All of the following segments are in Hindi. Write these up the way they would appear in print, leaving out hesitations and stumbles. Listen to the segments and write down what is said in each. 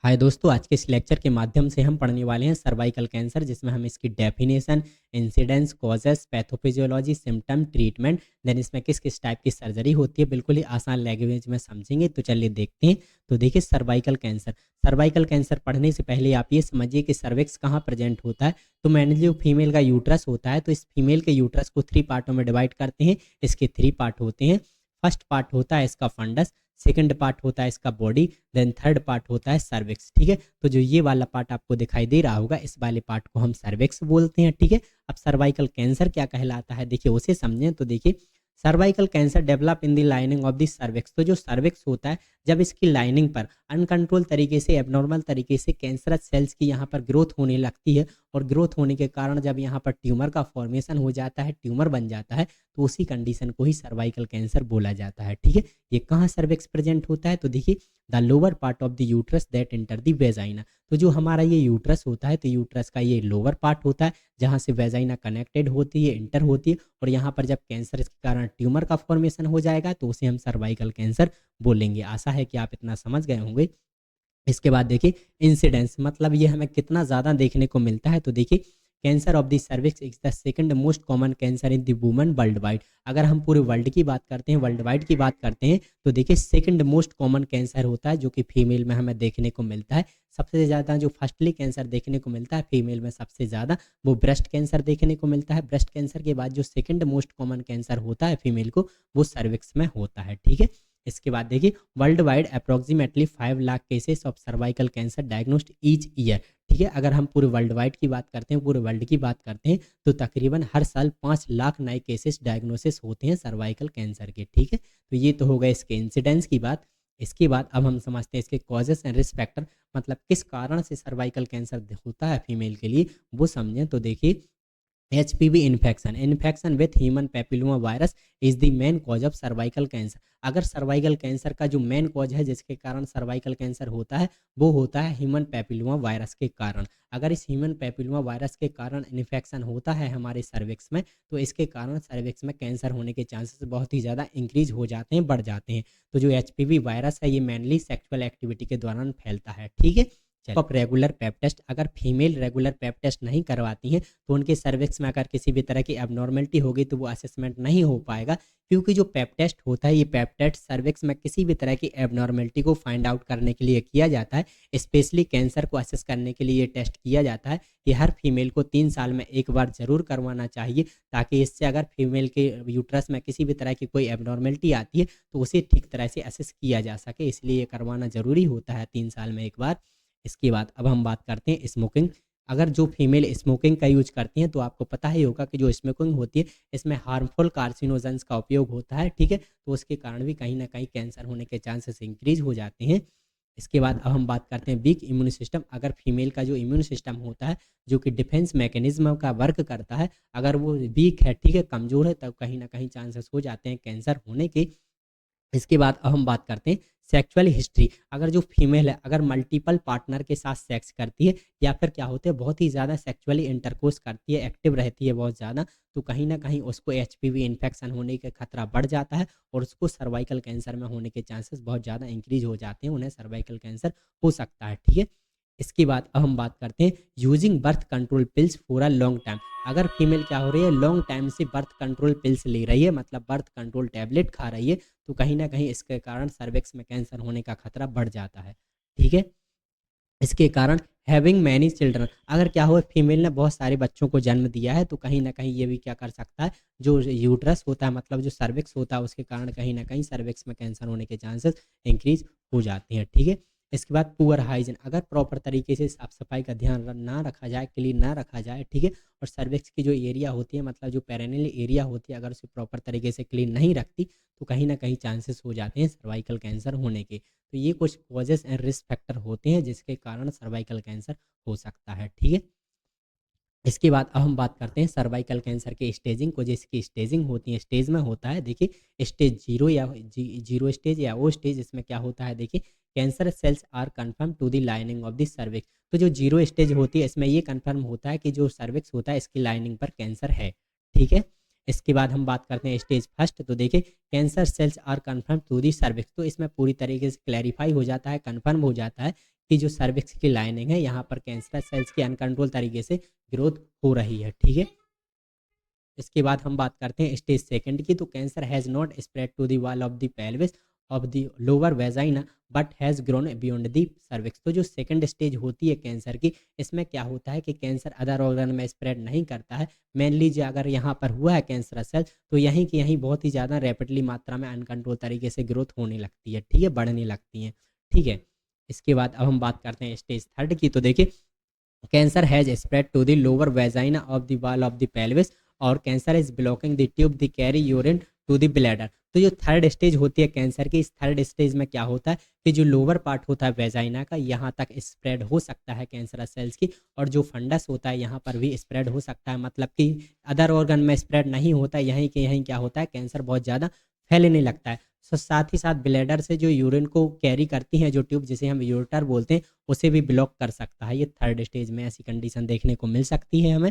हाय दोस्तों, आज के इस लेक्चर के माध्यम से हम पढ़ने वाले हैं सर्वाइकल कैंसर, जिसमें हम इसकी definition, incidence, causes, pathophysiology, symptom, treatment, then इसमें किस किस टाइप की सर्जरी होती है, बिल्कुल ही आसान लैंग्वेज में समझेंगे। तो चलिए देखते हैं। तो देखिए, सर्वाइकल कैंसर पढ़ने से पहले आप ये समझिए कि सर्विक्स कहाँ प्रेजेंट होता है। तो मैंने जो फीमेल का यूट्रस होता है, तो इस फीमेल के यूट्रस को 3 पार्टों में डिवाइड करते हैं। इसके 3 पार्ट होते हैं। फर्स्ट पार्ट होता है इसका फंडस, सेकंड पार्ट होता है इसका बॉडी, देन थर्ड पार्ट होता है सर्विक्स। ठीक है, तो जो ये वाला पार्ट आपको दिखाई दे रहा होगा, इस वाले पार्ट को हम सर्विक्स बोलते हैं। ठीक है, अब सर्वाइकल कैंसर क्या कहलाता है, देखिए उसे समझें। तो देखिए, cervical cancer develop in the lining of the cervix. तो जो सर्विक्स होता है, जब इसकी लाइनिंग पर अनकंट्रोल तरीके से, एबनॉर्मल तरीके से कैंसरस सेल्स की यहाँ पर ग्रोथ होने लगती है, और ग्रोथ होने के कारण जब यहाँ पर ट्यूमर का फॉर्मेशन हो जाता है, ट्यूमर बन जाता है, तो उसी कंडीशन को ही सर्वाइकल कैंसर बोला जाता है। ठीक है, ये कहाँ सर्विक्स प्रेजेंट होता है, तो देखिए, the lower part of the uterus that enter the vagina. तो जो हमारा ये यूट्रस होता है, तो यूट्रस का ये लोअर पार्ट होता है, जहाँ से वेजाइना कनेक्टेड होती है, इंटर होती है, और यहाँ पर जब कैंसर के कारण ट्यूमर का फॉर्मेशन हो जाएगा, तो उसे हम सर्वाइकल कैंसर बोलेंगे। आशा है कि आप इतना समझ गए होंगे। इसके बाद देखिए, इंसिडेंस मतलब ये हमें कितना ज़्यादा देखने को मिलता है। तो देखिए, cancer of the cervix is the second most common cancer in the woman world wide. अगर हम पूरे वर्ल्ड की बात करते हैं, वर्ल्ड वाइड की बात करते हैं, तो देखिए सेकंड मोस्ट कॉमन कैंसर होता है जो कि फीमेल में हमें देखने को मिलता है। सबसे ज़्यादा जो फर्स्टली कैंसर देखने को मिलता है फीमेल में, सबसे ज़्यादा वो ब्रेस्ट कैंसर देखने को मिलता है। ब्रेस्ट कैंसर के बाद जो सेकंड मोस्ट कॉमन कैंसर होता है फीमेल को, वो सर्विक्स में होता है। ठीक है, इसके बाद देखिए, world wide approximately 5 lakh cases of cervical cancer diagnosed each year. ठीक है, अगर हम पूरे वर्ल्ड वाइड की बात करते हैं, पूरे वर्ल्ड की बात करते हैं, तो तकरीबन हर साल 5 लाख नए केसेस डायग्नोसिस होते हैं सर्वाइकल कैंसर के। ठीक है, तो ये तो हो गए इसके इंसिडेंस की बात। इसके बाद अब हम समझते हैं इसके कॉजेस एंड रिस्क फैक्टर, मतलब किस कारण से सर्वाइकल कैंसर होता है फीमेल के लिए, वो समझें। तो देखिए, HPV infection, infection with human papilloma virus is the main cause of cervical cancer. अगर सर्वाइकल कैंसर का जो मेन कॉज है, जिसके कारण सर्वाइकल कैंसर होता है, वो होता है ह्यूमन पेपिलोमा वायरस के कारण। अगर इस ह्यूमन पेपिलोमा वायरस के कारण इन्फेक्शन होता है हमारे सर्विक्स में, तो इसके कारण सर्विक्स में कैंसर होने के चांसेस बहुत ही ज़्यादा इंक्रीज हो जाते हैं, बढ़ जाते हैं। तो जो एचपीवी वायरस है, ये मेनली सेक्सुअल एक्टिविटी के दौरान फैलता है। ठीक है, ऑफ रेगुलर पैप टेस्ट, अगर फीमेल रेगुलर पैप टेस्ट नहीं करवाती हैं, तो उनके सर्विक्स में अगर किसी भी तरह की एबनॉर्मलिटी होगी, तो वो असेसमेंट नहीं हो पाएगा। क्योंकि जो पैप टेस्ट होता है, ये पैप टेस्ट सर्विक्स में किसी भी तरह की एबनॉर्मलिटी को फाइंड आउट करने के लिए किया जाता है। स्पेशली कैंसर को असेस करने के लिए ये टेस्ट किया जाता है। कि हर फीमेल को 3 साल में एक बार ज़रूर करवाना चाहिए, ताकि इससे अगर फीमेल के यूट्रस में किसी भी तरह की कोई एबनॉर्मलिटी आती है, तो उसे ठीक तरह से असेस किया जा सके, इसलिए ये करवाना ज़रूरी होता है 3 साल में एक बार। इसके बाद अब हम बात करते हैं स्मोकिंग। अगर जो फीमेल स्मोकिंग का यूज करती हैं, तो आपको पता ही होगा कि जो स्मोकिंग होती है, इसमें हार्मफुल कार्सिनोजेंस का उपयोग होता है। ठीक है, तो उसके कारण भी कहीं ना कहीं कैंसर होने के चांसेस इंक्रीज हो जाते हैं। इसके बाद अब हम बात करते हैं वीक इम्यून सिस्टम। अगर फीमेल का जो इम्यून सिस्टम होता है, जो कि डिफेंस मैकेनिज्म का वर्क करता है, अगर वो वीक है, ठीक है, कमज़ोर है, तब कहीं ना कहीं चांसेस हो जाते हैं कैंसर होने के। इसके बाद अब हम बात करते हैं सेक्सुअल हिस्ट्री। अगर जो फीमेल है, अगर मल्टीपल पार्टनर के साथ सेक्स करती है, या फिर क्या होते हैं बहुत ही ज़्यादा सेक्सुअली इंटरकोर्स करती है, एक्टिव रहती है बहुत ज़्यादा, तो कहीं ना कहीं उसको एचपीवी इन्फेक्शन होने का खतरा बढ़ जाता है, और उसको सर्वाइकल कैंसर में होने के चांसेस बहुत ज़्यादा इंक्रीज हो जाते हैं, उन्हें सर्वाइकल कैंसर हो सकता है। ठीक है, इसके बाद अब हम बात करते हैं using birth control pills for a long time. अगर फीमेल क्या हो रही है, लॉन्ग टाइम से बर्थ कंट्रोल पिल्स ले रही है, मतलब बर्थ कंट्रोल टैबलेट खा रही है, तो कहीं ना कहीं इसके कारण सर्विक्स में कैंसर होने का खतरा बढ़ जाता है। ठीक है, इसके कारण हैविंग मैनी चिल्ड्रन, अगर क्या हो फीमेल ने बहुत सारे बच्चों को जन्म दिया है, तो कहीं ना कहीं ये भी क्या कर सकता है, जो यूट्रस होता है, मतलब जो सर्विक्स होता है, उसके कारण कहीं ना कहीं सर्विक्स में कैंसर होने के चांसेस इंक्रीज हो जाते हैं। ठीक है, इसके बाद पुअर हाइजीन, अगर प्रॉपर तरीके से साफ सफाई का ध्यान ना रखा जाए, क्लीन ना रखा जाए, ठीक है, और सर्विक्स की जो एरिया होती है, मतलब जो पेरेनियल एरिया होती है, अगर उसे प्रॉपर तरीके से क्लीन नहीं रखती, तो कहीं ना कहीं चांसेस हो जाते हैं सर्वाइकल कैंसर होने के। तो ये कुछ कॉजेस एंड रिस्क फैक्टर होते हैं जिसके कारण सर्वाइकल कैंसर हो सकता है। ठीक है, इसके बाद अब हम बात करते हैं सर्वाइकल कैंसर के स्टेजिंग को। जिसकी स्टेजिंग होती है, स्टेज में होता है देखिए, स्टेज जीरो या जीरो स्टेज या ओ स्टेज, इसमें क्या होता है देखिए, cancer cells are confirm to the lining of the cervix. तो जो जीरो स्टेज होती है, इसमें ये कन्फर्म होता है कि जो सर्विक्स होता है, इसकी लाइनिंग पर कैंसर है। ठीक है, इसके बाद हम बात करते हैं स्टेज फर्स्ट। तो देखिए, cancer cells are confirm to the cervix, तो इसमें पूरी तरीके से क्लैरिफाई हो जाता है, कन्फर्म हो जाता है कि जो सर्विक्स की लाइनिंग है यहाँ पर कैंसरस सेल्स की अनकंट्रोल तरीके से ग्रोथ हो रही है। ठीक है, इसके बाद हम बात करते हैं स्टेज सेकंड की। तो cancer has not spread to the wall of the pelvis of the lower vagina but has grown beyond the cervix. तो जो सेकंड स्टेज होती है कैंसर की, इसमें क्या होता है कि कैंसर अदर ऑर्गन में स्प्रेड नहीं करता है। मेनली जो अगर यहाँ पर हुआ है कैंसर सेल, तो यहीं की यहीं बहुत ही ज़्यादा रैपिडली मात्रा में अनकंट्रोल तरीके से ग्रोथ होने लगती है। ठीक है, बढ़ने लगती हैं। ठीक है, इसके बाद अब हम बात करते हैं स्टेज थर्ड की। तो देखिए, cancer has spread to the lower vagina of the wall of the pelvis और cancer is blocking the tube the carry urine to the bladder. तो जो थर्ड स्टेज होती है कैंसर की, इस थर्ड स्टेज में क्या होता है कि जो लोअर पार्ट होता है वेजाइना का, यहाँ तक स्प्रेड हो सकता है कैंसर सेल्स की, और जो फंडस होता है यहाँ पर भी स्प्रेड हो सकता है। मतलब कि अदर ऑर्गन में स्प्रेड नहीं होता है, यहीं के यहीं क्या होता है, कैंसर बहुत ज़्यादा फैलने लगता है। साथ ही साथ ब्लैडर से जो यूरिन को कैरी करती हैं जो ट्यूब, जिसे हम यूरेटर बोलते हैं, उसे भी ब्लॉक कर सकता है। ये थर्ड स्टेज में ऐसी कंडीशन देखने को मिल सकती है हमें।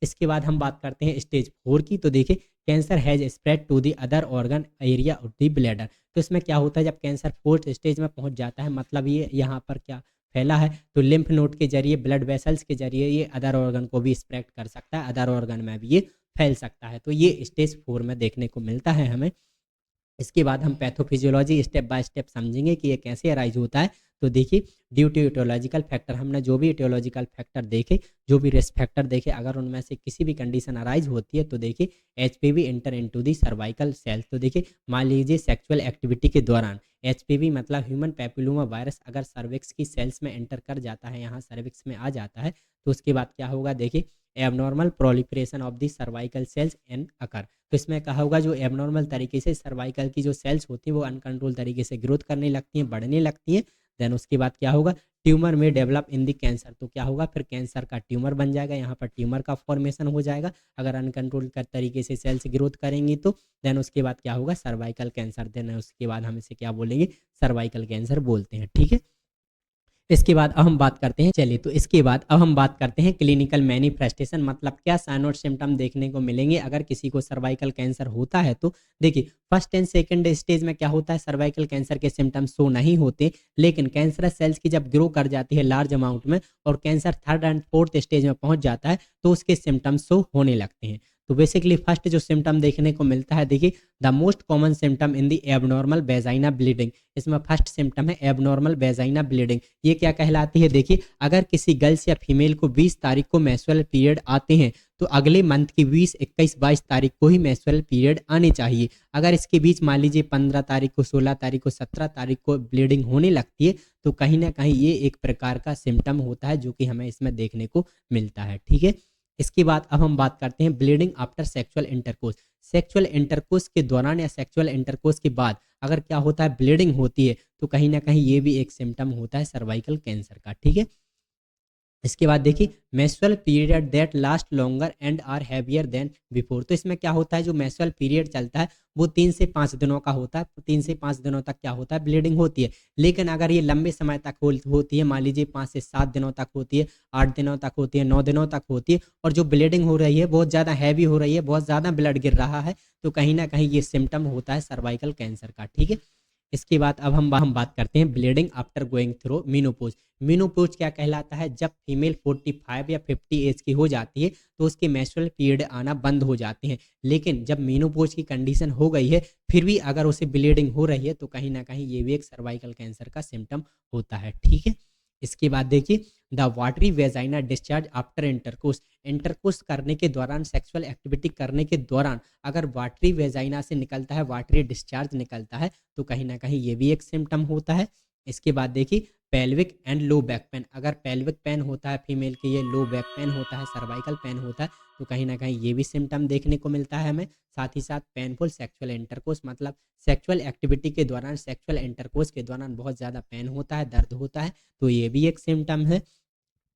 इसके बाद हम बात करते हैं स्टेज फोर की। तो देखिए, cancer has spread to the other organ area of the bladder. तो इसमें क्या होता है, जब कैंसर फोर्थ स्टेज में पहुंच जाता है, मतलब ये यहाँ पर क्या फैला है, तो लिम्फ नोड के जरिए, ब्लड वेसल्स के जरिए ये अदर ऑर्गन को भी स्प्रेड कर सकता है, अदर ऑर्गन में भी ये फैल सकता है। तो ये स्टेज फोर में देखने को मिलता है हमें। इसके बाद हम पैथोफिजियोलॉजी स्टेप बाय स्टेप समझेंगे कि ये कैसे अराइज होता है। तो देखिए, ड्यू टू इटियोलॉजिकल फैक्टर, हमने जो भी इटियोलॉजिकल फैक्टर देखे, जो भी रिस्क फैक्टर देखे, अगर उनमें से किसी भी कंडीशन अराइज होती है, तो देखिए HPV enter into the cervical cells. तो देखिए, मान लीजिए सेक्सुअल एक्टिविटी के दौरान एचपीवी मतलब ह्यूमन पैपिलोमा वायरस अगर सर्विक्स की सेल्स में एंटर कर जाता है, यहाँ सर्विक्स में आ जाता है, तो उसके बाद क्या होगा, देखिए abnormal proliferation of the cervical cells and occur. तो इसमें कहा होगा जो एबनॉर्मल तरीके से सर्वाइकल की जो सेल्स होती हैं वो अनकंट्रोल तरीके से ग्रोथ करने लगती हैं, बढ़ने लगती हैं। देन उसके बाद क्या होगा, ट्यूमर में डेवलप इन दी कैंसर। तो क्या होगा, फिर कैंसर का ट्यूमर बन जाएगा, यहाँ पर ट्यूमर का फॉर्मेशन हो जाएगा अगर अनकंट्रोल कर तरीके से सेल्स ग्रोथ करेंगी तो। देन उसके बाद क्या होगा, सर्वाइकल कैंसर। देन उसके बाद हम इसे क्या बोलेंगे, सर्वाइकल कैंसर बोलते हैं। ठीक है, इसके बाद अब हम बात करते हैं, चलिए, तो इसके बाद अब हम बात करते हैं क्लिनिकल मैनिफेस्टेशन, मतलब क्या साइन और सिम्टम देखने को मिलेंगे अगर किसी को सर्वाइकल कैंसर होता है। तो देखिए, फर्स्ट एंड सेकंड स्टेज में क्या होता है, सर्वाइकल कैंसर के सिम्टम शो नहीं होते, लेकिन कैंसरस सेल्स की जब ग्रो कर जाती है लार्ज अमाउंट में और cancer third and fourth stage में पहुंच जाता है, तो उसके सिम्टम्स शो होने लगते हैं। तो बेसिकली फर्स्ट जो सिम्टम देखने को मिलता है, देखिए the most common symptom in the abnormal vagina bleeding. इसमें फर्स्ट सिम्टम है एबनॉर्मल वेजाइना ब्लीडिंग। ये क्या कहलाती है, देखिए अगर किसी गर्ल्स या फीमेल को 20 तारीख को मेंस्ट्रुअल पीरियड आते हैं, तो अगले मंथ की 20, 21, 22 तारीख को ही मेंस्ट्रुअल पीरियड आने चाहिए। अगर इसके बीच मान लीजिए 15 तारीख को, 16 तारीख को, 17 तारीख को ब्लीडिंग होने लगती है, तो कहीं ना कहीं ये एक प्रकार का सिम्टम होता है जो कि हमें इसमें देखने को मिलता है। ठीक है, इसके बाद अब हम बात करते हैं bleeding after sexual intercourse. Sexual intercourse के दौरान या सेक्सुअल इंटरकोर्स के बाद अगर क्या होता है, ब्लीडिंग होती है, तो कहीं ना कहीं ये भी एक सिम्टम होता है सर्वाइकल कैंसर का। ठीक है, इसके बाद देखिए menstrual period that last longer and are heavier than before. तो इसमें क्या होता है, जो मेंस्ट्रुअल पीरियड चलता है वो 3 से 5 दिनों का होता है। 3 से 5 दिनों तक क्या होता है, ब्लीडिंग होती है। लेकिन अगर ये लंबे समय तक होती है, मान लीजिए 5 से 7 दिनों तक होती है, 8 दिनों तक होती है, 9 दिनों तक होती है, और जो ब्लीडिंग हो रही है बहुत ज़्यादा हैवी हो रही है, बहुत ज़्यादा ब्लड गिर रहा है, तो कहीं ना कहीं ये सिम्टम होता है सर्वाइकल कैंसर का। ठीक है, इसके बाद अब हम बात करते हैं bleeding after going through menopause. Menopause क्या कहलाता है, जब फीमेल 45 या 50 एज की हो जाती है तो उसके मेंस्ट्रुअल पीरियड आना बंद हो जाते हैं। लेकिन जब मीनोपोज की कंडीशन हो गई है फिर भी अगर उसे ब्लीडिंग हो रही है, तो कहीं ना कहीं ये भी एक सर्वाइकल कैंसर का सिम्टम होता है। ठीक है, इसके बाद देखिए the watery vagina discharge after intercourse. Intercourse करने के दौरान, सेक्सुअल एक्टिविटी करने के दौरान अगर वाटरी वेजाइना से निकलता है, वाटरी डिस्चार्ज निकलता है, तो कहीं ना कहीं ये भी एक सिम्टम होता है। इसके बाद देखिए pelvic and low back pain. अगर पेल्विक पेन होता है फीमेल के, ये लो बैक पेन होता है, सर्वाइकल पेन होता है, तो कहीं ना कहीं ये भी सिम्टम देखने को मिलता है हमें। साथ ही साथ पेनफुल सेक्सुअल इंटरकोर्स, मतलब सेक्सुअल एक्टिविटी के दौरान, सेक्सुअल इंटरकोर्स के दौरान बहुत ज़्यादा पेन होता है, दर्द होता है, तो ये भी एक सिम्टम है।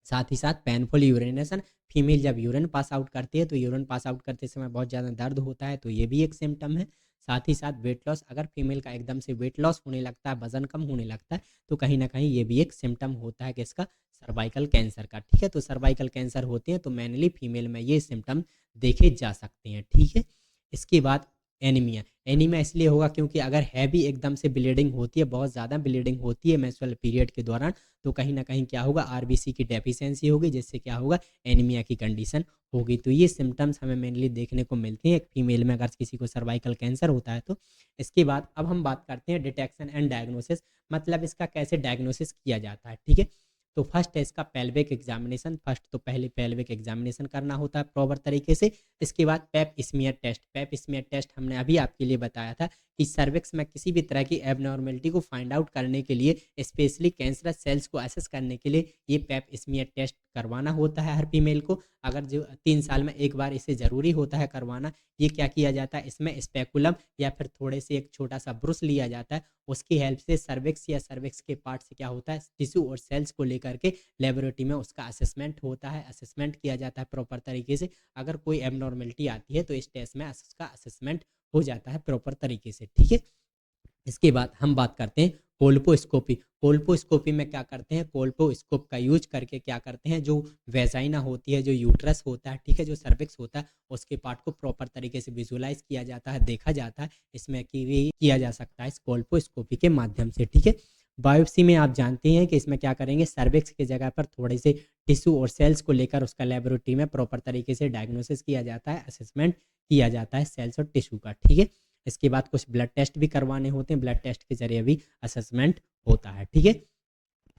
साथ ही साथ पेनफुल यूरिनेशन, फीमेल जब यूरिन पास आउट करती है तो यूरिन पास आउट करते समय बहुत ज़्यादा दर्द होता है, तो ये भी एक सिम्टम है। साथ ही साथ वेट लॉस, अगर फीमेल का एकदम से वेट लॉस होने लगता है, वजन कम होने लगता है, तो कहीं ना कहीं ये भी एक सिम्टम होता है कि इसका सर्वाइकल कैंसर का। ठीक है, तो सर्वाइकल कैंसर होते हैं तो मेनली फीमेल में ये सिम्टम देखे जा सकते हैं। ठीक है, इसके बाद एनीमिया। एनीमिया इसलिए होगा क्योंकि अगर हैवी एकदम से ब्लीडिंग होती है, बहुत ज़्यादा ब्लीडिंग होती है मेंस्ट्रुअल पीरियड के दौरान, तो कहीं न कहीं क्या होगा, आरबीसी की डेफिशिएंसी होगी, जिससे क्या होगा, एनीमिया की कंडीशन होगी। तो ये सिम्पटम्स हमें मेनली देखने को मिलती हैं एक फीमेल में अगर किसी को सर्वाइकल कैंसर होता है तो। इसके बाद अब हम बात करते हैं डिटेक्शन एंड डायग्नोसिस, मतलब इसका कैसे डायग्नोसिस किया जाता है, ठीक है? तो फर्स्ट है इसका पेल्विक एग्जामिनेशन। फर्स्ट तो पहले पेल्विक एग्जामिनेशन करना होता है प्रॉपर तरीके से। इसके बाद पेप स्मीयर टेस्ट। पेप स्मीयर टेस्ट हमने अभी आपके लिए बताया था कि सर्विक्स में किसी भी तरह की एबनॉर्मेलिटी को फाइंड आउट करने के लिए, स्पेशली कैंसरस सेल्स को असेस करने के लिए, ये पेप स्मीयर टेस्ट करवाना होता है हर फीमेल को। अगर जो 3 साल में एक बार इसे ज़रूरी होता है करवाना। ये क्या किया जाता है, इसमें स्पेकुलम या फिर थोड़े से एक छोटा सा ब्रुश लिया जाता है, उसकी हेल्प से सर्विक्स या सर्विक्स के पार्ट से क्या होता है, टिश्यू और सेल्स को लेकर के लेबोरेटरी में उसका असेसमेंट होता है, असेसमेंट किया जाता है प्रॉपर तरीके से। अगर कोई एबनॉर्मेलिटी आती है तो इस टेस्ट में उसका असेसमेंट हो जाता है प्रॉपर तरीके से, ठीक है? इसके बाद हम बात करते हैं कोल्पोस्कोपी। कोल्पोस्कोपी में क्या करते हैं, कोल्पोस्कोप का यूज करके क्या करते हैं, जो वेजाइना होती है, जो यूट्रस होता है, ठीक है, जो सर्विक्स होता है, उसके पार्ट को प्रॉपर तरीके से विजुलाइज किया जाता है, देखा जाता है। इसमें कि भी किया जा सकता है इस कोल्पोस्कोपी के माध्यम से, ठीक है? बायोप्सी में आप जानते हैं कि इसमें क्या करेंगे, सर्विक्स की जगह पर थोड़े से टिश्यू और सेल्स को लेकर उसका लेबोरेटरी में प्रॉपर तरीके से डायग्नोसिस किया जाता है, असेसमेंट किया जाता है सेल्स और टिश्यू का, ठीक है? इसके बाद कुछ ब्लड टेस्ट भी करवाने होते हैं, ब्लड टेस्ट के जरिए भी असेसमेंट होता है, ठीक है?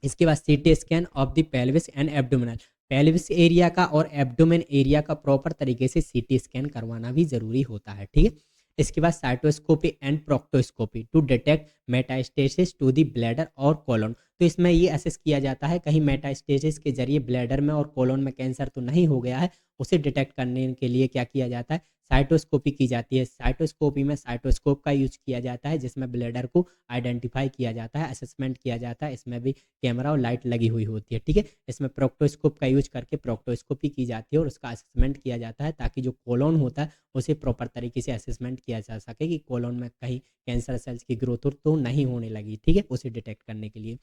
इसके बाद CT scan of the pelvis and abdominal. Pelvis area का और एब्डोमेन एरिया का प्रॉपर तरीके से सीटी स्कैन करवाना भी जरूरी होता है, ठीक है? इसके बाद cystoscopy and proctoscopy to detect metastasis to the bladder और कोलन। तो इसमें ये असेस किया जाता है कहीं मेटास्टेसिस के जरिए ब्लैडर में और कोलन में कैंसर तो नहीं हो गया है, उसे डिटेक्ट करने के लिए क्या किया जाता है, साइटोस्कोपी की जाती है। साइटोस्कोपी में साइटोस्कोप का यूज किया जाता है, जिसमें ब्लैडर को आइडेंटिफाई किया जाता है, असेसमेंट किया जाता है। इसमें भी कैमरा और लाइट लगी हुई होती है, ठीक है? इसमें प्रोक्टोस्कोप का यूज करके प्रोक्टोस्कोपी की जाती है और उसका असेसमेंट किया जाता है, ताकि जो कोलोन होता है उसे प्रॉपर तरीके से असेसमेंट किया जा सके कि कोलोन में कहीं कैंसर सेल्स की ग्रोथ तो नहीं होने लगी, ठीक है, उसे डिटेक्ट करने के लिए।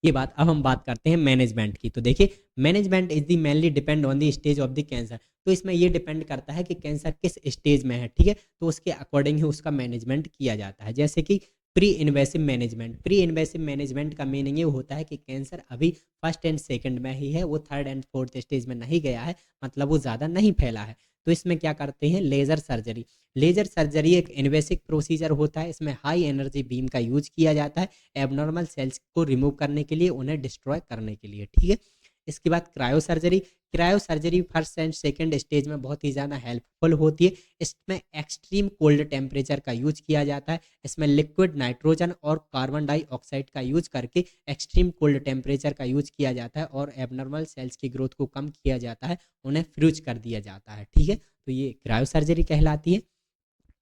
ये बात, अब हम बात करते हैं मैनेजमेंट की। तो देखिए, management is the mainly depend on the stage of the cancer. तो इसमें ये डिपेंड करता है कि कैंसर किस स्टेज में है, ठीक है? तो उसके अकॉर्डिंग ही उसका मैनेजमेंट किया जाता है। जैसे कि pre invasive management. Pre invasive management का मीनिंग ये होता है कि कैंसर अभी फर्स्ट एंड सेकंड में ही है, वो थर्ड एंड फोर्थ स्टेज में नहीं गया है, मतलब वो ज़्यादा नहीं फैला है। तो इसमें क्या करते हैं, लेज़र सर्जरी। लेज़र सर्जरी एक इन्वेसिव प्रोसीजर होता है, इसमें हाई एनर्जी बीम का यूज किया जाता है एबनॉर्मल सेल्स को रिमूव करने के लिए, उन्हें डिस्ट्रॉय करने के लिए, ठीक है? इसके बाद cryo surgery. Cryo surgery first and second stage में बहुत ही ज़्यादा हेल्पफुल होती है। इसमें एक्सट्रीम कोल्ड टेम्परेचर का यूज किया जाता है। इसमें लिक्विड नाइट्रोजन और कार्बन डाइऑक्साइड का यूज करके एक्सट्रीम कोल्ड टेम्परेचर का यूज किया जाता है और एबनॉर्मल सेल्स की ग्रोथ को कम किया जाता है, उन्हें फ्रीज कर दिया जाता है, ठीक है? तो ये क्रायो सर्जरी कहलाती है।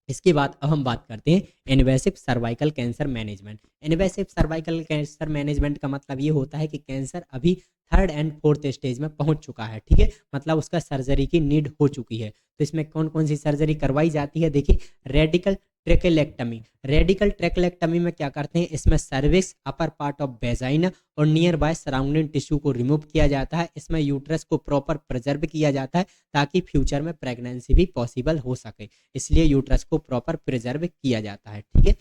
इसके बाद अब हम बात करते हैं invasive cervical cancer management. Invasive cervical cancer management का मतलब ये होता है कि कैंसर अभी थर्ड एंड फोर्थ स्टेज में पहुंच चुका है, ठीक है, मतलब उसका सर्जरी की नीड हो चुकी है। तो इसमें कौन कौन सी सर्जरी करवाई जाती है, देखिए, रेडिकल ट्रेकेलेक्टमी। रेडिकल ट्रेकेलेक्टमी में क्या करते हैं, इसमें cervix, upper part of vagina और नियर बाय सराउंडिंग टिश्यू को रिमूव किया जाता है। इसमें यूट्रस को प्रॉपर प्रिजर्व किया जाता है, ताकि फ्यूचर में प्रेगनेंसी भी पॉसिबल हो सके, इसलिए यूट्रस को प्रॉपर प्रिजर्व किया जाता है, ठीक है?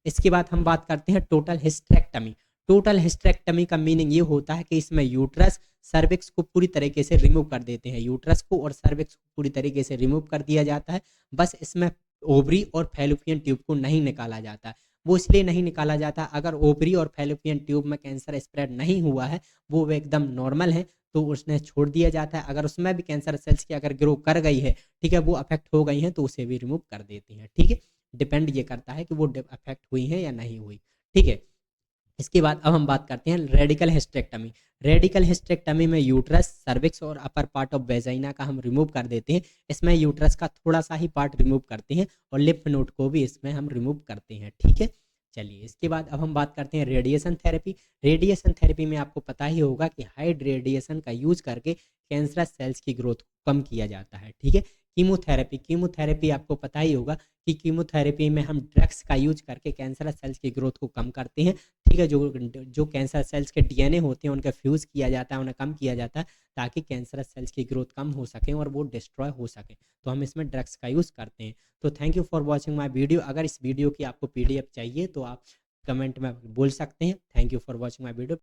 इसके बाद हम बात करते हैं टोटल हिस्टेरेक्टमी। टोटल हिस्टेरेक्टमी का मीनिंग ये होता है कि इसमें यूट्रस सर्विक्स को पूरी तरीके से रिमूव कर देते हैं, यूट्रस को और सर्विक्स को पूरी तरीके से रिमूव कर दिया जाता है। बस इसमें ओवरी और फैलोपियन ट्यूब को नहीं निकाला जाता। वो इसलिए नहीं निकाला जाता, अगर ओवरी और फैलोपियन ट्यूब में कैंसर स्प्रेड नहीं हुआ है, वो एकदम नॉर्मल है, तो उसने छोड़ दिया जाता है। अगर उसमें भी कैंसर सेल्स की अगर ग्रो कर गई है, ठीक है, वो अफेक्ट हो गई हैं, तो उसे भी रिमूव कर देती हैं, ठीक है? डिपेंड ये करता है कि वो अफेक्ट हुई हैं या नहीं हुई, ठीक है? इसके बाद अब हम बात करते हैं रेडिकल हिस्टेरेक्टमी। रेडिकल हिस्टेरेक्टमी में यूट्रस, सर्विक्स और अपर पार्ट ऑफ वेजाइना का हम रिमूव कर देते हैं। इसमें यूट्रस का थोड़ा सा ही पार्ट रिमूव करते हैं और लिम्फ नोड को भी इसमें हम रिमूव करते हैं, ठीक है? चलिए, इसके बाद अब हम बात करते हैं रेडिएशन थेरेपी। रेडिएशन थेरेपी में आपको पता ही होगा कि हाई रेडिएशन का यूज करके कैंसरस सेल्स की ग्रोथ को कम किया जाता है, ठीक है? कीमोथेरेपी, कीमोथेरेपी आपको पता ही होगा कि कीमोथेरेपी में हम ड्रग्स का यूज़ करके कैंसरस सेल्स की ग्रोथ को कम करते हैं, ठीक है? जो कैंसर सेल्स के डीएनए होते हैं, उनका फ्यूज़ किया जाता है, उन्हें कम किया जाता है, ताकि कैंसरस सेल्स की ग्रोथ कम हो सके और वो डिस्ट्रॉय हो सके। तो हम इसमें ड्रग्स का यूज़ करते हैं। तो thank you for watching my video. अगर इस वीडियो की आपको पीडीएफ चाहिए तो आप कमेंट में बोल सकते हैं। Thank you for watching my video.